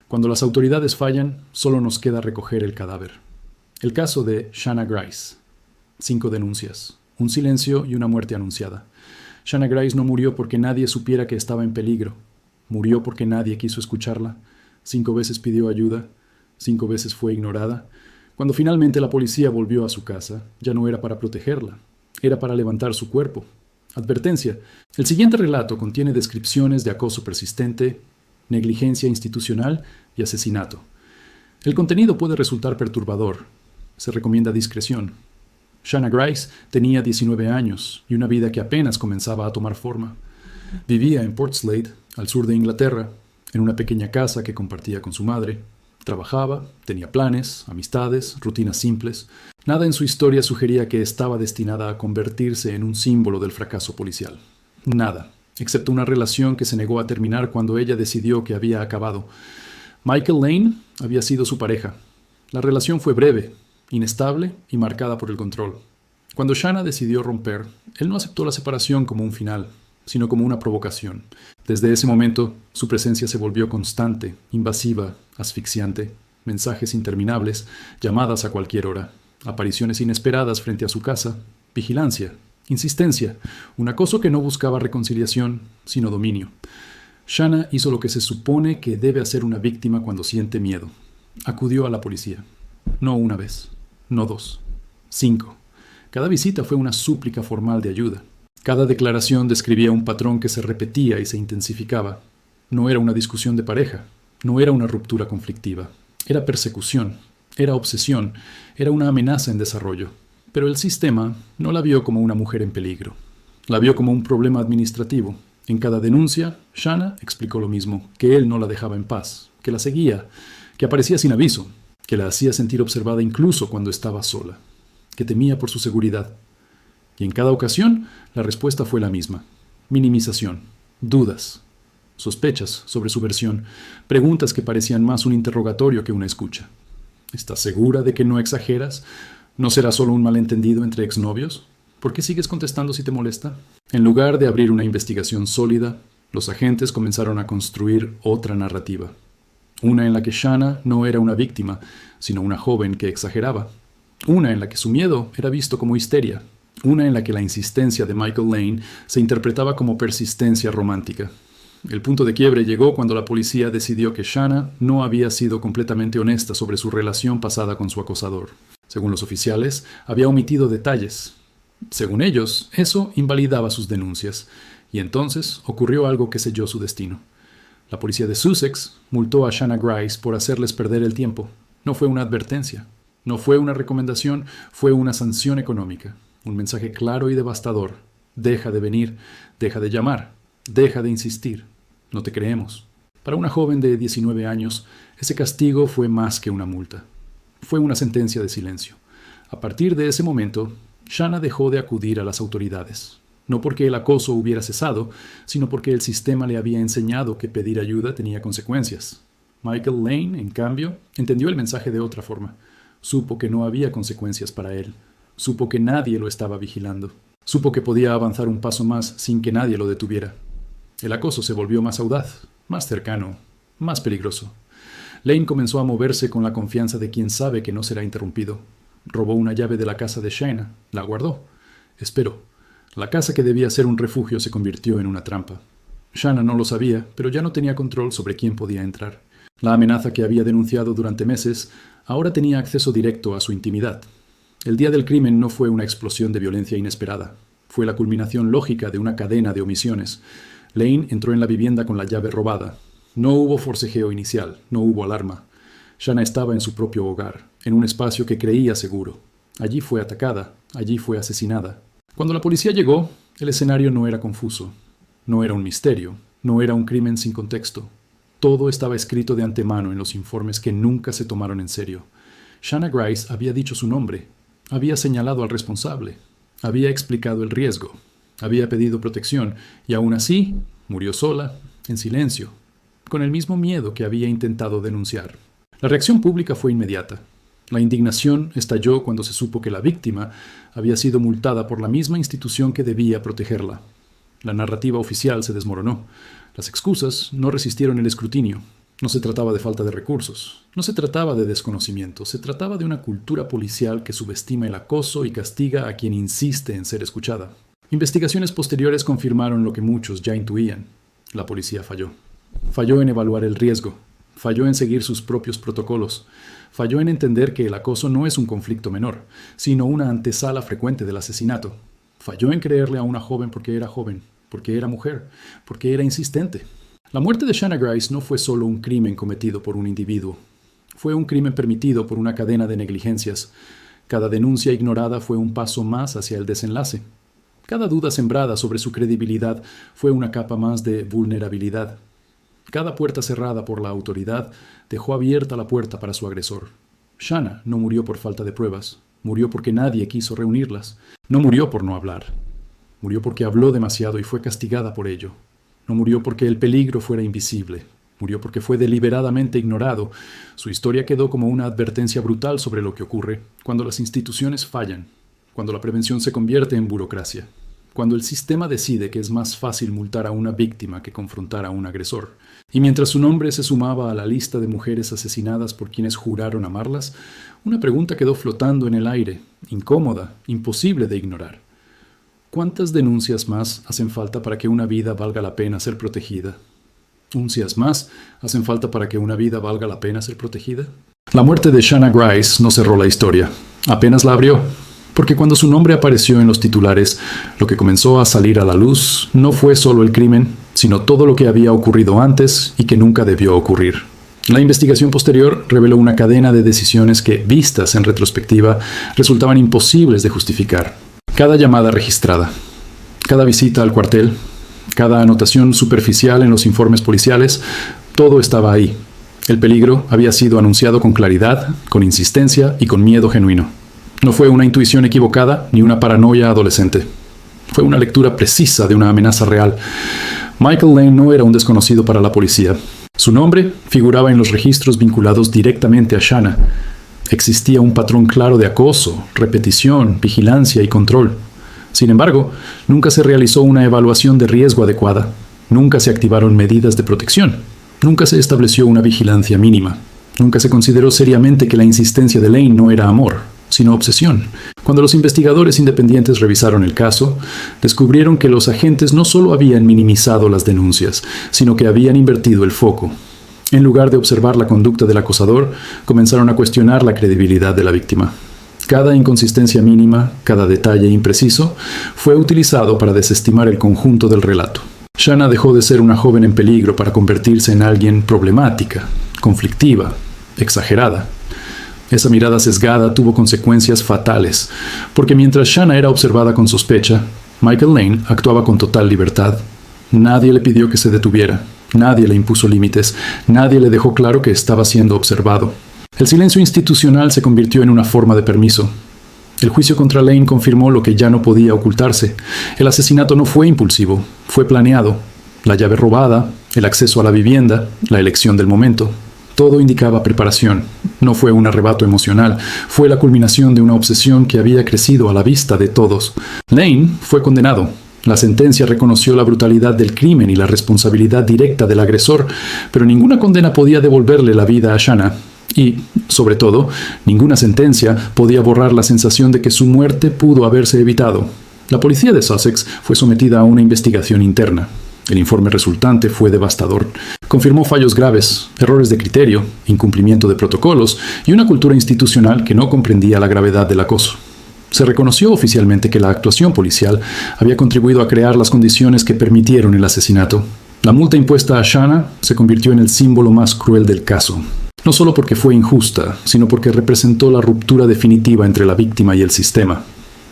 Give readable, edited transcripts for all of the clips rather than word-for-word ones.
Cuando las autoridades fallan, solo nos queda recoger el cadáver. El caso de Shanna Grice. 5 denuncias, un silencio y una muerte anunciada. Shanna Grice no murió porque nadie supiera que estaba en peligro. Murió porque nadie quiso escucharla. 5 veces pidió ayuda. 5 veces fue ignorada. Cuando finalmente la policía volvió a su casa, ya no era para protegerla. Era para levantar su cuerpo. Advertencia: el siguiente relato contiene descripciones de acoso persistente, negligencia institucional y asesinato. El contenido puede resultar perturbador. Se recomienda discreción. Shanna Grice tenía 19 años y una vida que apenas comenzaba a tomar forma. Vivía en Portslade, al sur de Inglaterra, en una pequeña casa que compartía con su madre. Trabajaba, tenía planes, amistades, rutinas simples. Nada en su historia sugería que estaba destinada a convertirse en un símbolo del fracaso policial. Nada, excepto una relación que se negó a terminar cuando ella decidió que había acabado. Michael Lane había sido su pareja. La relación fue breve, inestable y marcada por el control. Cuando Shanna decidió romper, él no aceptó la separación como un final, sino como una provocación. Desde ese momento, su presencia se volvió constante, invasiva, asfixiante. Mensajes interminables, llamadas a cualquier hora, apariciones inesperadas frente a su casa, vigilancia, insistencia, un acoso que no buscaba reconciliación, sino dominio. Shanna hizo lo que se supone que debe hacer una víctima cuando siente miedo. Acudió a la policía. No una vez, no 2, 5. Cada visita fue una súplica formal de ayuda. Cada declaración describía un patrón que se repetía y se intensificaba. No era una discusión de pareja, no era una ruptura conflictiva. Era persecución, era obsesión, era una amenaza en desarrollo. Pero el sistema no la vio como una mujer en peligro. La vio como un problema administrativo. En cada denuncia, Shanna explicó lo mismo, que él no la dejaba en paz, que la seguía, que aparecía sin aviso, que la hacía sentir observada incluso cuando estaba sola, que temía por su seguridad. Y en cada ocasión, la respuesta fue la misma: minimización, dudas, sospechas sobre su versión, preguntas que parecían más un interrogatorio que una escucha. ¿Estás segura de que no exageras? ¿No será solo un malentendido entre exnovios? ¿Por qué sigues contestando si te molesta? En lugar de abrir una investigación sólida, los agentes comenzaron a construir otra narrativa. Una en la que Shanna no era una víctima, sino una joven que exageraba. Una en la que su miedo era visto como histeria. Una en la que la insistencia de Michael Lane se interpretaba como persistencia romántica. El punto de quiebre llegó cuando la policía decidió que Shanna no había sido completamente honesta sobre su relación pasada con su acosador. Según los oficiales, había omitido detalles. Según ellos, eso invalidaba sus denuncias, y entonces ocurrió algo que selló su destino. La policía de Sussex multó a Shanna Grice por hacerles perder el tiempo. No fue una advertencia, no fue una recomendación, fue una sanción económica. Un mensaje claro y devastador: deja de venir, deja de llamar, deja de insistir. No te creemos. Para una joven de 19 años, ese castigo fue más que una multa. Fue una sentencia de silencio. A partir de ese momento, Shanna dejó de acudir a las autoridades. No porque el acoso hubiera cesado, sino porque el sistema le había enseñado que pedir ayuda tenía consecuencias. Michael Lane, en cambio, entendió el mensaje de otra forma. Supo que no había consecuencias para él. Supo que nadie lo estaba vigilando. Supo que podía avanzar un paso más sin que nadie lo detuviera. El acoso se volvió más audaz, más cercano, más peligroso. Lane comenzó a moverse con la confianza de quien sabe que no será interrumpido. Robó una llave de la casa de Shanna, la guardó. Esperó. La casa que debía ser un refugio se convirtió en una trampa. Shanna no lo sabía, pero ya no tenía control sobre quién podía entrar. La amenaza que había denunciado durante meses ahora tenía acceso directo a su intimidad. El día del crimen no fue una explosión de violencia inesperada. Fue la culminación lógica de una cadena de omisiones. Lane entró en la vivienda con la llave robada. No hubo forcejeo inicial, no hubo alarma. Shanna estaba en su propio hogar, en un espacio que creía seguro. Allí fue atacada, allí fue asesinada. Cuando la policía llegó, el escenario no era confuso. No era un misterio, no era un crimen sin contexto. Todo estaba escrito de antemano en los informes que nunca se tomaron en serio. Shanna Grice había dicho su nombre, había señalado al responsable, había explicado el riesgo, había pedido protección y aún así murió sola, en silencio, con el mismo miedo que había intentado denunciar. La reacción pública fue inmediata. La indignación estalló cuando se supo que la víctima había sido multada por la misma institución que debía protegerla. La narrativa oficial se desmoronó. Las excusas no resistieron el escrutinio. No se trataba de falta de recursos, no se trataba de desconocimiento, se trataba de una cultura policial que subestima el acoso y castiga a quien insiste en ser escuchada. Investigaciones posteriores confirmaron lo que muchos ya intuían. La policía falló. Falló en evaluar el riesgo, falló en seguir sus propios protocolos, falló en entender que el acoso no es un conflicto menor, sino una antesala frecuente del asesinato. Falló en creerle a una joven, porque era mujer, porque era insistente. La muerte de Shanna Grice no fue solo un crimen cometido por un individuo. Fue un crimen permitido por una cadena de negligencias. Cada denuncia ignorada fue un paso más hacia el desenlace. Cada duda sembrada sobre su credibilidad fue una capa más de vulnerabilidad. Cada puerta cerrada por la autoridad dejó abierta la puerta para su agresor. Shanna no murió por falta de pruebas. Murió porque nadie quiso reunirlas. No murió por no hablar. Murió porque habló demasiado y fue castigada por ello. No murió porque el peligro fuera invisible. Murió porque fue deliberadamente ignorado. Su historia quedó como una advertencia brutal sobre lo que ocurre cuando las instituciones fallan, cuando la prevención se convierte en burocracia, cuando el sistema decide que es más fácil multar a una víctima que confrontar a un agresor. Y mientras su nombre se sumaba a la lista de mujeres asesinadas por quienes juraron amarlas, una pregunta quedó flotando en el aire, incómoda, imposible de ignorar. ¿Cuántas denuncias más hacen falta para que una vida valga la pena ser protegida? ¿Denuncias más hacen falta para que una vida valga la pena ser protegida? La muerte de Shanna Grice no cerró la historia, apenas la abrió, porque cuando su nombre apareció en los titulares, lo que comenzó a salir a la luz no fue solo el crimen, sino todo lo que había ocurrido antes y que nunca debió ocurrir. La investigación posterior reveló una cadena de decisiones que, vistas en retrospectiva, resultaban imposibles de justificar. Cada llamada registrada, cada visita al cuartel, cada anotación superficial en los informes policiales, todo estaba ahí. El peligro había sido anunciado con claridad, con insistencia y con miedo genuino. No fue una intuición equivocada ni una paranoia adolescente. Fue una lectura precisa de una amenaza real. Michael Lane no era un desconocido para la policía. Su nombre figuraba en los registros vinculados directamente a Shanna. Existía un patrón claro de acoso, repetición, vigilancia y control. Sin embargo, nunca se realizó una evaluación de riesgo adecuada. Nunca se activaron medidas de protección. Nunca se estableció una vigilancia mínima. Nunca se consideró seriamente que la insistencia de Lane no era amor, sino obsesión. Cuando los investigadores independientes revisaron el caso, descubrieron que los agentes no solo habían minimizado las denuncias, sino que habían invertido el foco. En lugar de observar la conducta del acosador, comenzaron a cuestionar la credibilidad de la víctima. Cada inconsistencia mínima, cada detalle impreciso, fue utilizado para desestimar el conjunto del relato. Shanna dejó de ser una joven en peligro para convertirse en alguien problemática, conflictiva, exagerada. Esa mirada sesgada tuvo consecuencias fatales, porque mientras Shanna era observada con sospecha, Michael Lane actuaba con total libertad. Nadie le pidió que se detuviera. Nadie le impuso límites, nadie le dejó claro que estaba siendo observado. El silencio institucional se convirtió en una forma de permiso. El juicio contra Lane confirmó lo que ya no podía ocultarse. El asesinato no fue impulsivo, fue planeado. La llave robada, el acceso a la vivienda, la elección del momento. Todo indicaba preparación. No fue un arrebato emocional, fue la culminación de una obsesión que había crecido a la vista de todos. Lane fue condenado. La sentencia reconoció la brutalidad del crimen y la responsabilidad directa del agresor, pero ninguna condena podía devolverle la vida a Shanna. Y, sobre todo, ninguna sentencia podía borrar la sensación de que su muerte pudo haberse evitado. La policía de Sussex fue sometida a una investigación interna. El informe resultante fue devastador. Confirmó fallos graves, errores de criterio, incumplimiento de protocolos y una cultura institucional que no comprendía la gravedad del acoso. Se reconoció oficialmente que la actuación policial había contribuido a crear las condiciones que permitieron el asesinato. La multa impuesta a Shanna se convirtió en el símbolo más cruel del caso. No solo porque fue injusta, sino porque representó la ruptura definitiva entre la víctima y el sistema.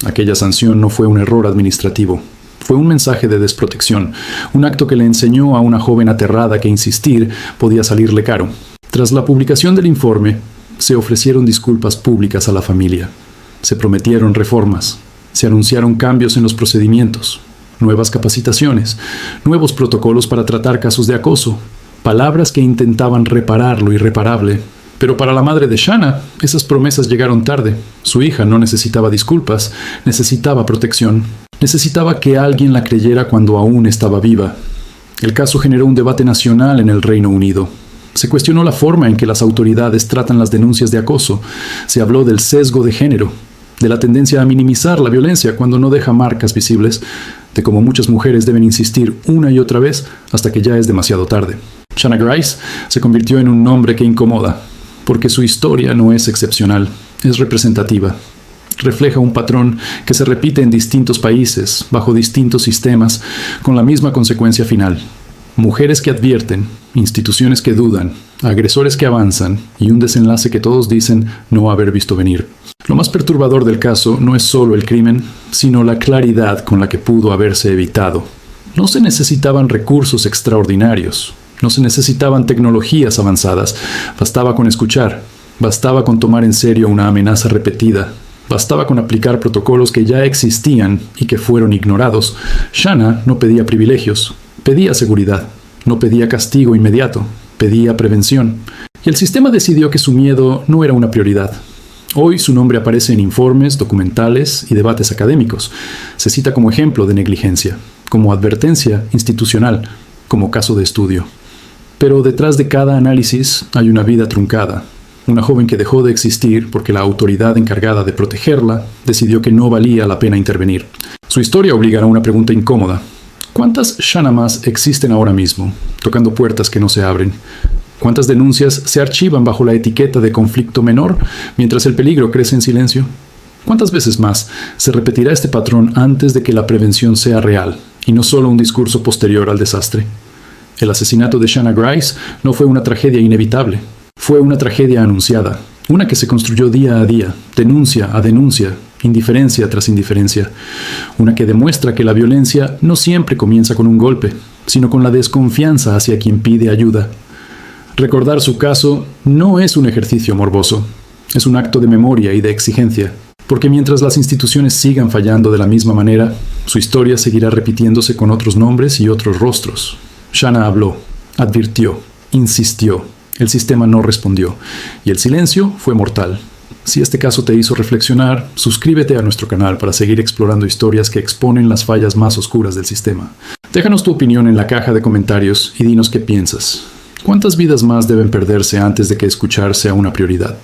Aquella sanción no fue un error administrativo. Fue un mensaje de desprotección, un acto que le enseñó a una joven aterrada que insistir podía salirle caro. Tras la publicación del informe, se ofrecieron disculpas públicas a la familia. Se prometieron reformas, se anunciaron cambios en los procedimientos, nuevas capacitaciones, nuevos protocolos para tratar casos de acoso, palabras que intentaban reparar lo irreparable. Pero para la madre de Shanna, esas promesas llegaron tarde. Su hija no necesitaba disculpas, necesitaba protección. Necesitaba que alguien la creyera cuando aún estaba viva. El caso generó un debate nacional en el Reino Unido. Se cuestionó la forma en que las autoridades tratan las denuncias de acoso. Se habló del sesgo de género, de la tendencia a minimizar la violencia cuando no deja marcas visibles, de cómo muchas mujeres deben insistir una y otra vez hasta que ya es demasiado tarde. Shanna Grice se convirtió en un nombre que incomoda, porque su historia no es excepcional, es representativa. Refleja un patrón que se repite en distintos países, bajo distintos sistemas, con la misma consecuencia final. Mujeres que advierten, instituciones que dudan, agresores que avanzan y un desenlace que todos dicen no haber visto venir. Lo más perturbador del caso no es solo el crimen, sino la claridad con la que pudo haberse evitado. No se necesitaban recursos extraordinarios, no se necesitaban tecnologías avanzadas, bastaba con escuchar, bastaba con tomar en serio una amenaza repetida, bastaba con aplicar protocolos que ya existían y que fueron ignorados. Shanna no pedía privilegios, pedía seguridad, no pedía castigo inmediato, pedía prevención. Y el sistema decidió que su miedo no era una prioridad. Hoy su nombre aparece en informes, documentales y debates académicos. Se cita como ejemplo de negligencia, como advertencia institucional, como caso de estudio. Pero detrás de cada análisis hay una vida truncada. Una joven que dejó de existir porque la autoridad encargada de protegerla decidió que no valía la pena intervenir. Su historia obligará a una pregunta incómoda. ¿Cuántas Shanna más existen ahora mismo, tocando puertas que no se abren? ¿Cuántas denuncias se archivan bajo la etiqueta de conflicto menor mientras el peligro crece en silencio? ¿Cuántas veces más se repetirá este patrón antes de que la prevención sea real y no solo un discurso posterior al desastre? El asesinato de Shanna Grice no fue una tragedia inevitable, fue una tragedia anunciada, una que se construyó día a día, denuncia a denuncia, indiferencia tras indiferencia, una que demuestra que la violencia no siempre comienza con un golpe, sino con la desconfianza hacia quien pide ayuda. Recordar su caso no es un ejercicio morboso, es un acto de memoria y de exigencia, porque mientras las instituciones sigan fallando de la misma manera, su historia seguirá repitiéndose con otros nombres y otros rostros. Shanna habló, advirtió, insistió, el sistema no respondió, y el silencio fue mortal. Si este caso te hizo reflexionar, suscríbete a nuestro canal para seguir explorando historias que exponen las fallas más oscuras del sistema. Déjanos tu opinión en la caja de comentarios y dinos qué piensas. ¿Cuántas vidas más deben perderse antes de que escuchar sea una prioridad?